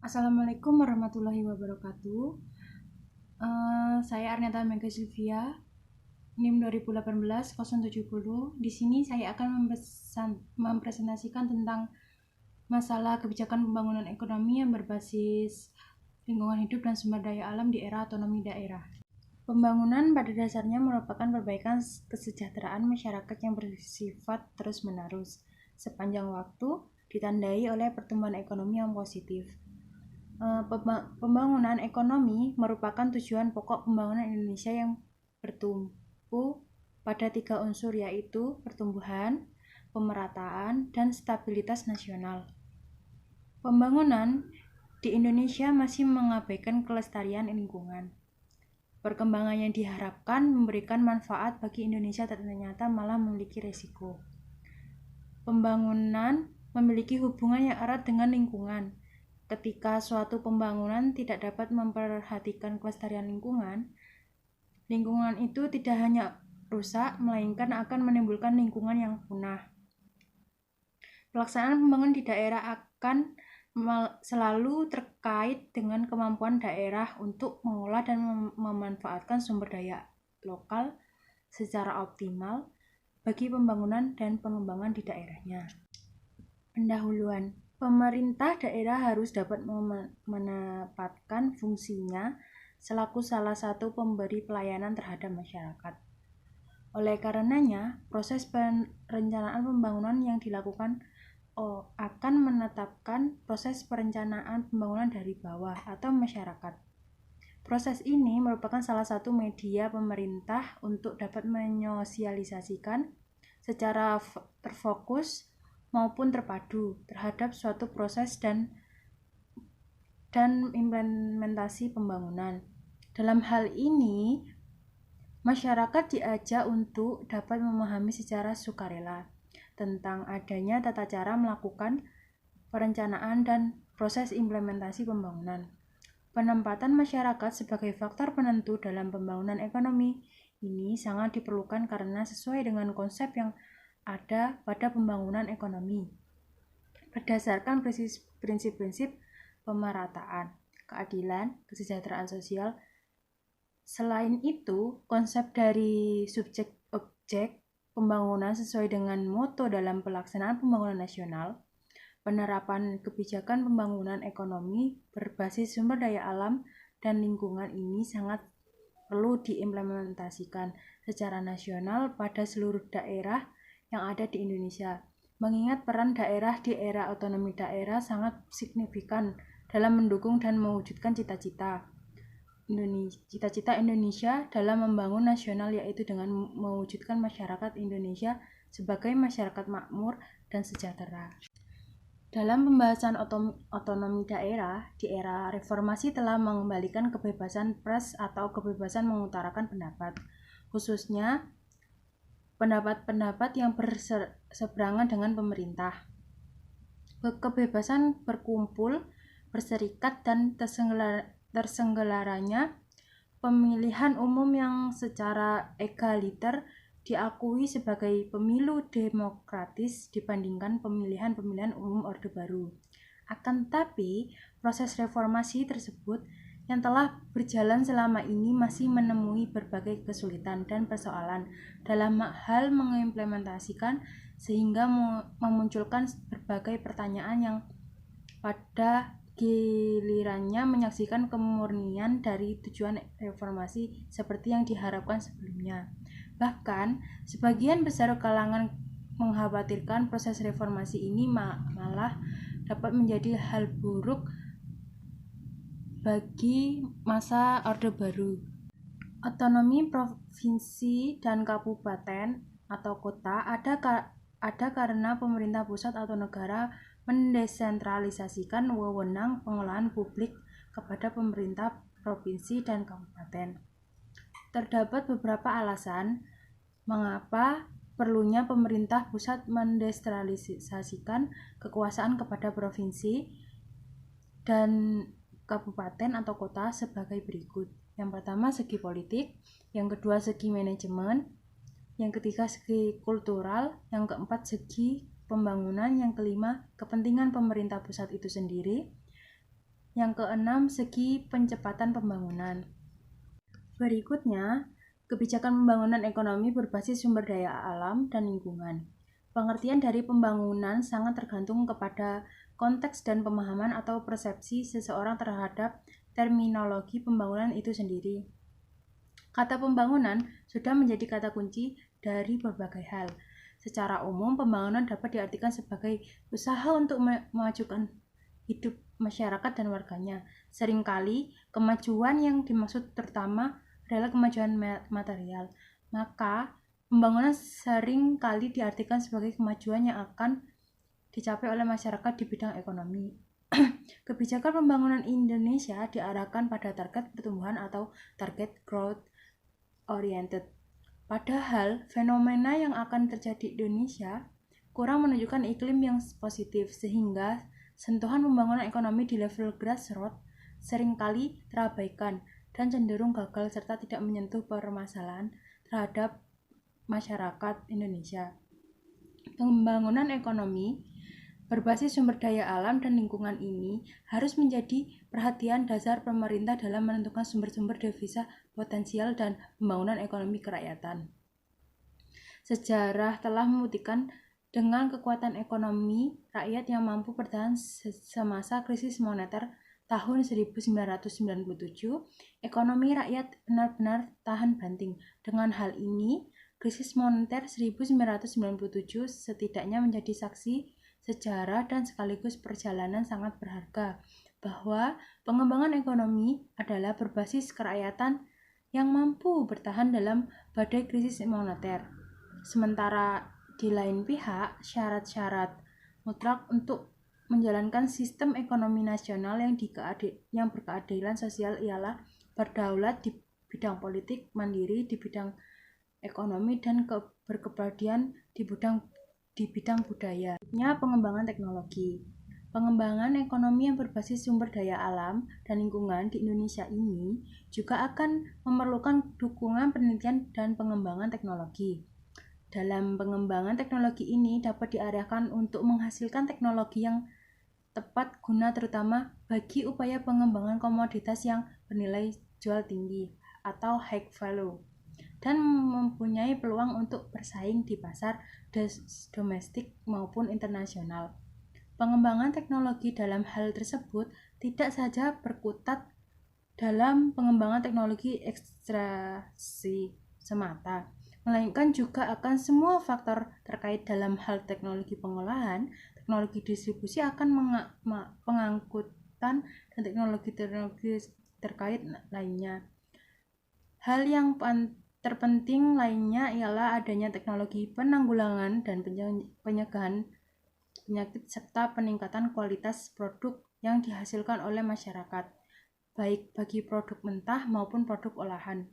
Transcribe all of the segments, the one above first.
Assalamualaikum warahmatullahi wabarakatuh. Saya Arneta Mega Sylvia, NIM 2018-070. Di sini saya akan mempresentasikan tentang masalah kebijakan pembangunan ekonomi yang berbasis lingkungan hidup dan sumber daya alam di era otonomi daerah. Pembangunan pada dasarnya merupakan perbaikan kesejahteraan masyarakat yang bersifat terus-menerus sepanjang waktu, ditandai oleh pertumbuhan ekonomi yang positif. Pembangunan ekonomi merupakan tujuan pokok pembangunan Indonesia yang bertumpu pada 3 unsur, yaitu pertumbuhan, pemerataan, dan stabilitas nasional. Pembangunan di Indonesia masih mengabaikan kelestarian lingkungan. Perkembangan yang diharapkan memberikan manfaat bagi Indonesia ternyata malah memiliki resiko. Pembangunan memiliki hubungan yang erat dengan lingkungan. Ketika suatu pembangunan tidak dapat memperhatikan kelestarian lingkungan itu tidak hanya rusak, melainkan akan menimbulkan lingkungan yang punah. Pelaksanaan pembangunan di daerah akan selalu terkait dengan kemampuan daerah untuk mengolah dan memanfaatkan sumber daya lokal secara optimal bagi pembangunan dan pengembangan di daerahnya. Pendahuluan. Pemerintah daerah harus dapat menempatkan fungsinya selaku salah satu pemberi pelayanan terhadap masyarakat. Oleh karenanya, proses perencanaan pembangunan yang dilakukan akan menetapkan proses perencanaan pembangunan dari bawah atau masyarakat. Proses ini merupakan salah satu media pemerintah untuk dapat menyosialisasikan secara terfokus maupun terpadu terhadap suatu proses dan implementasi pembangunan. Dalam hal ini, masyarakat diajak untuk dapat memahami secara sukarela tentang adanya tata cara melakukan perencanaan dan proses implementasi pembangunan. Penempatan masyarakat sebagai faktor penentu dalam pembangunan ekonomi ini sangat diperlukan karena sesuai dengan konsep yang ada pada pembangunan ekonomi berdasarkan prinsip-prinsip pemerataan, keadilan, kesejahteraan sosial. Selain itu, konsep dari subjek-objek pembangunan sesuai dengan moto dalam pelaksanaan pembangunan nasional, penerapan kebijakan pembangunan ekonomi berbasis sumber daya alam dan lingkungan ini sangat perlu diimplementasikan secara nasional pada seluruh daerah yang ada di Indonesia. Mengingat peran daerah di era otonomi daerah sangat signifikan dalam mendukung dan mewujudkan cita-cita Indonesia dalam membangun nasional, yaitu dengan mewujudkan masyarakat Indonesia sebagai masyarakat makmur dan sejahtera. Dalam pembahasan otonomi daerah, di era reformasi telah mengembalikan kebebasan pers atau kebebasan mengutarakan pendapat, khususnya pendapat-pendapat yang berseberangan dengan pemerintah. Kebebasan berkumpul, berserikat, dan tersenggelaranya pemilihan umum yang secara egaliter diakui sebagai pemilu demokratis dibandingkan pemilihan-pemilihan umum Orde Baru. Akan tetapi, proses reformasi tersebut yang telah berjalan selama ini masih menemui berbagai kesulitan dan persoalan dalam hal mengimplementasikan, sehingga memunculkan berbagai pertanyaan yang pada gilirannya menyaksikan kemurnian dari tujuan reformasi seperti yang diharapkan sebelumnya. Bahkan, sebagian besar kalangan mengkhawatirkan proses reformasi ini malah dapat menjadi hal buruk bagi masa Orde Baru. Otonomi provinsi dan kabupaten atau kota ada karena pemerintah pusat atau negara mendesentralisasikan wewenang pengelolaan publik kepada pemerintah provinsi dan kabupaten. Terdapat beberapa alasan mengapa perlunya pemerintah pusat mendesentralisasikan kekuasaan kepada provinsi dan kabupaten atau kota sebagai berikut. Yang pertama, segi politik. Yang kedua, segi manajemen. Yang ketiga, segi kultural. Yang keempat, segi pembangunan. Yang kelima, kepentingan pemerintah pusat itu sendiri. Yang keenam, segi pencepatan pembangunan. Berikutnya, kebijakan pembangunan ekonomi berbasis sumber daya alam dan lingkungan. Pengertian dari pembangunan sangat tergantung kepada konteks dan pemahaman atau persepsi seseorang terhadap terminologi pembangunan itu sendiri. Kata pembangunan sudah menjadi kata kunci dari berbagai hal. Secara umum, pembangunan dapat diartikan sebagai usaha untuk memajukan hidup masyarakat dan warganya. Seringkali, kemajuan yang dimaksud terutama adalah kemajuan material. Maka, pembangunan sering kali diartikan sebagai kemajuan yang akan dicapai oleh masyarakat di bidang ekonomi. Kebijakan pembangunan Indonesia diarahkan pada target pertumbuhan atau target growth oriented. Padahal, fenomena yang akan terjadi di Indonesia kurang menunjukkan iklim yang positif, sehingga sentuhan pembangunan ekonomi di level grassroots seringkali terabaikan dan cenderung gagal serta tidak menyentuh permasalahan terhadap masyarakat Indonesia. Pembangunan ekonomi berbasis sumber daya alam dan lingkungan ini harus menjadi perhatian dasar pemerintah dalam menentukan sumber-sumber devisa potensial dan pembangunan ekonomi kerakyatan. Sejarah telah membuktikan dengan kekuatan ekonomi rakyat yang mampu bertahan semasa krisis moneter tahun 1997, ekonomi rakyat benar-benar tahan banting. Dengan hal ini, krisis moneter 1997 setidaknya menjadi saksi sejarah dan sekaligus perjalanan sangat berharga bahwa pengembangan ekonomi adalah berbasis kerakyatan yang mampu bertahan dalam badai krisis moneter. Sementara di lain pihak, syarat-syarat mutlak untuk menjalankan sistem ekonomi nasional yang berkeadilan sosial ialah berdaulat di bidang politik, mandiri di bidang ekonomi, dan berkepribadian di bidang budaya. Pengembangan teknologi. Pengembangan ekonomi yang berbasis sumber daya alam dan lingkungan di Indonesia ini juga akan memerlukan dukungan penelitian dan pengembangan teknologi. Dalam pengembangan teknologi ini dapat diarahkan untuk menghasilkan teknologi yang tepat guna terutama bagi upaya pengembangan komoditas yang bernilai jual tinggi atau high value dan mempunyai peluang untuk bersaing di pasar domestik maupun internasional. Pengembangan teknologi dalam hal tersebut tidak saja berkutat dalam pengembangan teknologi ekstraksi semata, melainkan juga akan semua faktor terkait dalam hal teknologi pengolahan, teknologi distribusi, akan pengangkutan, dan teknologi terkait lainnya. Hal yang terpenting lainnya ialah adanya teknologi penanggulangan dan pencegahan penyakit serta peningkatan kualitas produk yang dihasilkan oleh masyarakat, baik bagi produk mentah maupun produk olahan.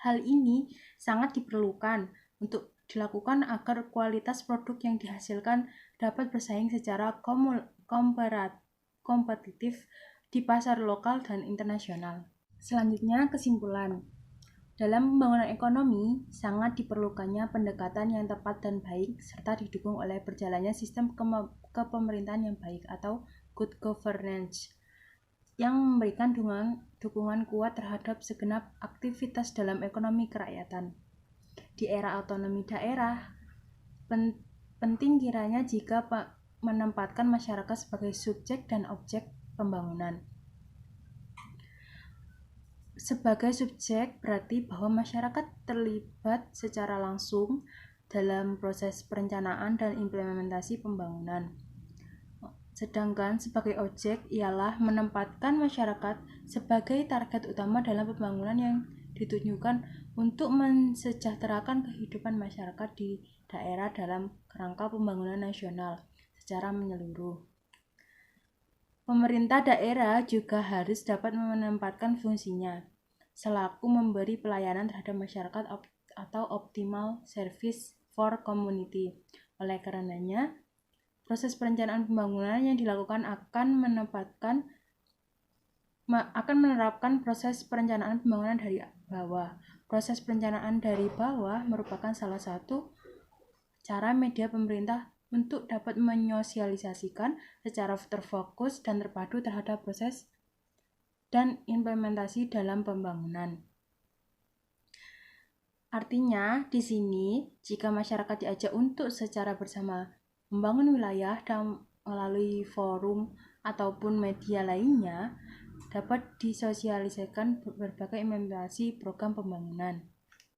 Hal ini sangat diperlukan untuk dilakukan agar kualitas produk yang dihasilkan dapat bersaing secara kompetitif di pasar lokal dan internasional. Selanjutnya, kesimpulan. Dalam pembangunan ekonomi, sangat diperlukannya pendekatan yang tepat dan baik serta didukung oleh berjalannya sistem kepemerintahan yang baik atau good governance yang memberikan dukungan kuat terhadap segenap aktivitas dalam ekonomi kerakyatan. Di era otonomi daerah, penting kiranya jika menempatkan masyarakat sebagai subjek dan objek pembangunan. Sebagai subjek berarti bahwa masyarakat terlibat secara langsung dalam proses perencanaan dan implementasi pembangunan. Sedangkan sebagai objek ialah menempatkan masyarakat sebagai target utama dalam pembangunan yang ditujukan untuk mensejahterakan kehidupan masyarakat di daerah dalam kerangka pembangunan nasional secara menyeluruh. Pemerintah daerah juga harus dapat menempatkan fungsinya selaku memberi pelayanan terhadap masyarakat atau optimal service for community. Oleh karenanya, proses perencanaan pembangunan yang dilakukan akan menerapkan proses perencanaan pembangunan dari bawah. Proses perencanaan dari bawah merupakan salah satu cara media pemerintah untuk dapat menyosialisasikan secara terfokus dan terpadu terhadap proses dan implementasi dalam pembangunan. Artinya, di sini jika masyarakat diajak untuk secara bersama membangun wilayah dan melalui forum ataupun media lainnya, dapat disosialisasikan berbagai implementasi program pembangunan.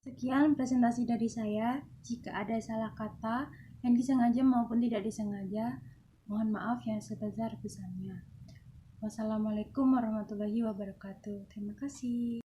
Sekian presentasi dari saya. Jika ada salah kata yang disengaja maupun tidak disengaja, mohon maaf yang sebesar-besarnya. Wassalamualaikum warahmatullahi wabarakatuh. Terima kasih.